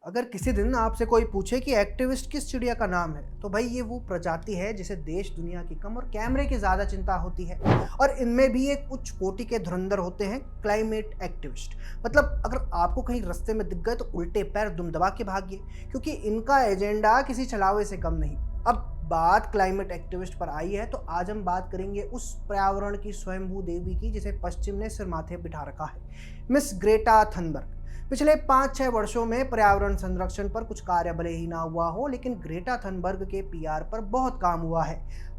अगर किसी दिन आपसे कोई पूछे कि एक्टिविस्ट किस चिड़िया का नाम है, तो भाई ये वो प्रजाति है जिसे देश दुनिया की कम और कैमरे की ज़्यादा चिंता होती है। और इनमें भी एक उच्च कोटि के धुरंधर होते हैं, क्लाइमेट एक्टिविस्ट। मतलब अगर आपको कहीं रास्ते में दिख गए तो उल्टे पैर दुम दबा के भागिए, क्योंकि इनका एजेंडा किसी छलावे से कम नहीं। अब बात क्लाइमेट एक्टिविस्ट पर आई है, तो आज हम बात करेंगे उस पर्यावरण की स्वयंभू देवी की जिसे पश्चिम ने सिर माथे बिठा रखा है, मिस ग्रेटा थनबर्ग। पिछले 5-6 वर्षों में पर्यावरण संरक्षण पर कुछ कार्य भले ही ना हुआ हो, लेकिन ग्रेटा थनबर्ग के पीआर पर बहुत काम हुआ है।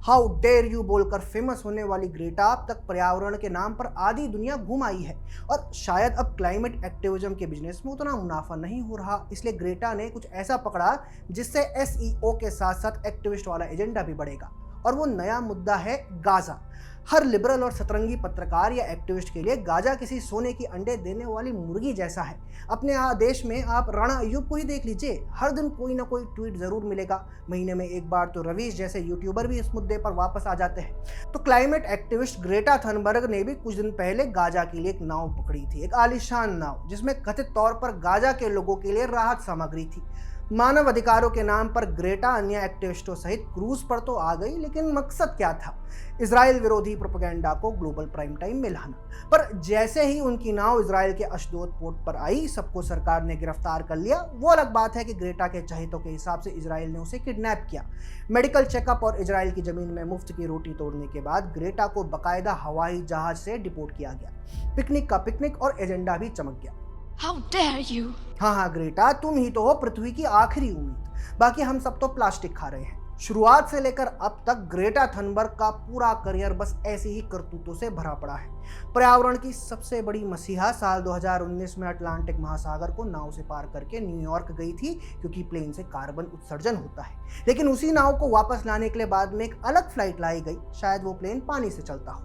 हाउ डेयर यू बोलकर फेमस होने वाली ग्रेटा अब तक पर्यावरण के नाम पर आधी दुनिया घूम आई है, और शायद अब क्लाइमेट एक्टिविज्म के बिजनेस में उतना मुनाफा नहीं हो रहा। इसलिए ग्रेटा ने कुछ ऐसा पकड़ा जिससे एसईओ के साथ साथ एक्टिविस्ट वाला एजेंडा भी बढ़ेगा, और वो नया मुद्दा है गाजा। हर लिबरल और सतरंगी पत्रकार या एक्टिविस्ट के लिए गाजा किसी सोने की अंडे देने वाली मुर्गी जैसा है। अपने देश में आप राणा अय्यूब को ही देख लीजिए, हर दिन कोई ना कोई ट्वीट जरूर मिलेगा। महीने में एक बार तो रवीश जैसे यूट्यूबर भी इस मुद्दे पर वापस आ जाते हैं। तो क्लाइमेट एक्टिविस्ट ग्रेटा थनबर्ग ने भी कुछ दिन पहले गाजा के लिए एक नाव पकड़ी थी, एक आलीशान नाव जिसमें कथित तौर पर गाजा के लोगों के लिए राहत सामग्री थी। मानव अधिकारों के नाम पर ग्रेटा अन्य एक्टिविस्टों सहित क्रूज पर तो आ गई, लेकिन मकसद क्या था? इजराइल विरोधी प्रोपेगेंडा को ग्लोबल प्राइम टाइम में लाना। पर जैसे ही उनकी नाव इजराइल के अशदोद पोर्ट पर आई, सबको सरकार ने गिरफ्तार कर लिया। वो अलग बात है कि ग्रेटा के चहेतों के हिसाब से इजराइल ने उसे किडनैप किया। मेडिकल चेकअप और इजराइल की जमीन में मुफ्त की रोटी तोड़ने के बाद ग्रेटा को बाकायदा हवाई जहाज से डिपोर्ट किया गया। पिकनिक का पिकनिक और एजेंडा भी चमक गया। How dare you? हाँ ग्रेटा, तुम ही तो हो पृथ्वी की आखिरी उम्मीद, बाकी हम सब तो प्लास्टिक खा रहे हैं। शुरुआत से लेकर अब तक ग्रेटा थनबर्ग का पूरा करियर बस ऐसी ही करतूतों से भरा पड़ा है। पर्यावरण की सबसे बड़ी मसीहा साल 2019 में अटलांटिक महासागर को नाव से पार करके न्यूयॉर्क गई थी, क्योंकि प्लेन से कार्बन उत्सर्जन होता है। लेकिन उसी नाव को वापस लाने के लिए बाद में एक अलग फ्लाइट लाई गई, शायद वो प्लेन पानी से चलता हो।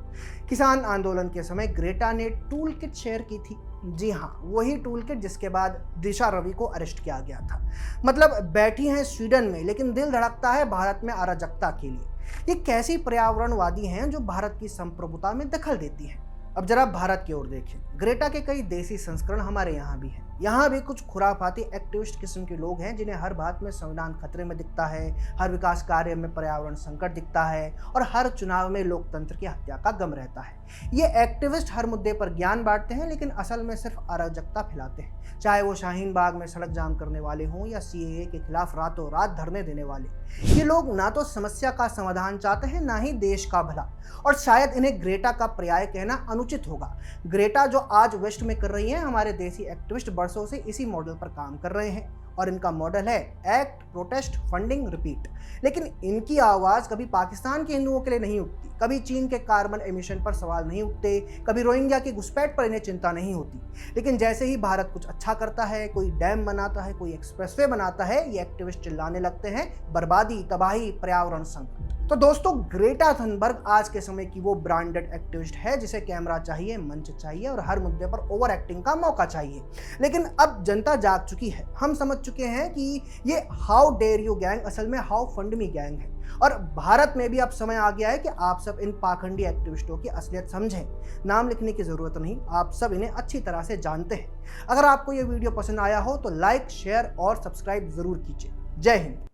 किसान आंदोलन के समय ग्रेटा ने टूल किट शेयर की थी। जी हाँ, वही टूल किट जिसके बाद दिशा रवि को अरेस्ट किया गया था। मतलब बैठी हैं स्वीडन में, लेकिन दिल धड़कता है भारत में अराजकता के लिए। ये कैसी पर्यावरणवादी हैं जो भारत की संप्रभुता में दखल देती हैं? अब जरा भारत की ओर देखें। ग्रेटा के कई देसी संस्करण हमारे यहाँ भी हैं। यहाँ भी कुछ खुराफाती एक्टिविस्ट किस्म के लोग हैं जिन्हें हर बात में संविधान खतरे में दिखता है, हर विकास कार्य में पर्यावरण संकट दिखता है, और हर चुनाव में लोकतंत्र की हत्या का गम रहता है। ये एक्टिविस्ट हर मुद्दे पर ज्ञान बांटते हैं, लेकिन असल में सिर्फ अराजकता फैलाते हैं। चाहे वो शाहीन बाग में सड़क जाम करने वाले हों या सीएए के खिलाफ रातों रात धरने देने वाले। ये लोग ना तो समस्या का समाधान चाहते हैं, ना ही देश का भला। और शायद इन्हें ग्रेटा का पर्याय कहना अनुचित होगा। ग्रेटा जो आज वेस्ट में कर रही हैं, हमारे देसी एक्टिविस्ट वर्षों से इसी मॉडल पर काम कर रहे हैं, और इनका मॉडल है एक्ट, प्रोटेस्ट, फंडिंग, रिपीट। लेकिन इनकी आवाज़ कभी पाकिस्तान के हिंदुओं के लिए नहीं उठती, कभी चीन के कार्बन एमिशन पर सवाल नहीं उठते, कभी रोहिंग्या की घुसपैठ पर इन्हें चिंता नहीं होती। लेकिन जैसे ही भारत कुछ अच्छा करता है, कोई डैम बनाता है, कोई एक्सप्रेसवे बनाता है, ये एक्टिविस्ट चिल्लाने लगते हैं बर्बादी, तबाही, पर्यावरण संकट। तो दोस्तों, ग्रेटा थनबर्ग आज के समय की वो ब्रांडेड एक्टिविस्ट है जिसे कैमरा चाहिए, मंच चाहिए, और हर मुद्दे पर ओवर एक्टिंग का मौका चाहिए। लेकिन अब जनता जाग चुकी है। हम समझ चुके हैं कि ये हाउ डेयर यू गैंग असल में हाउ फंड मी गैंग है। और भारत में भी अब समय आ गया है कि आप सब इन पाखंडी एक्टिविस्टों की असलियत समझें। नाम लिखने की जरूरत नहीं, आप सब इन्हें अच्छी तरह से जानते हैं। अगर आपको ये वीडियो पसंद आया हो तो लाइक, शेयर और सब्सक्राइब जरूर कीजिए। जय हिंद।